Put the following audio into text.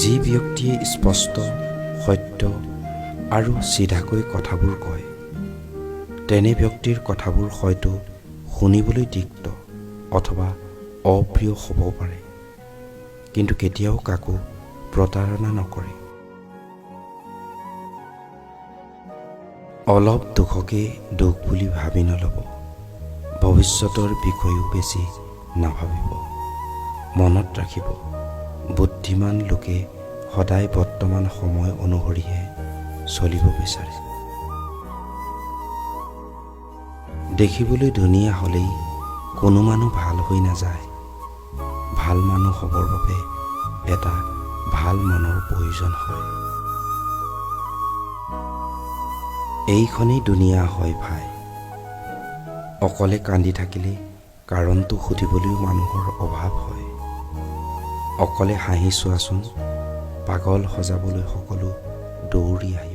যি ব্যক্তিয়ে স্পষ্ট, সত্য আৰু চিধাকৈ কথাবোৰ কয়, তেনে ব্যক্তিৰ কথাবোৰ হয়তো শুনিবলৈ তিক্ত অথবা অপ্ৰিয় হ'ব পাৰে, কিন্তু কেতিয়াও কাকো প্ৰতাৰণা নকৰে। অলপ দুখকে দুখ বুলি ভাবি নল'ব, ভৱিষ্যতৰ বিষয়েও বেছি নাভাবিব। মনত ৰাখিব, বুদ্ধিমান লোকে সদায় বৰ্তমান সময় অনুসৰিহে চলিব বিচাৰে। দেখিবলৈ ধুনীয়া হ'লেই কোনো মানুহ ভাল হৈ নাযায়। ভাল মানুহ হ'বৰ বাবে এটা ভাল মনৰ প্ৰয়োজন হয়। এইখনেই দুনিয়া হয় ভাই। অকলে কান্দি থাকিলে কাৰণটো সুধিবলৈও মানুহৰ অভাৱ হয়। অকলে হাঁহি চোৱাচোন, পাগল সজাবলৈ সকলো দৌৰি আহিব।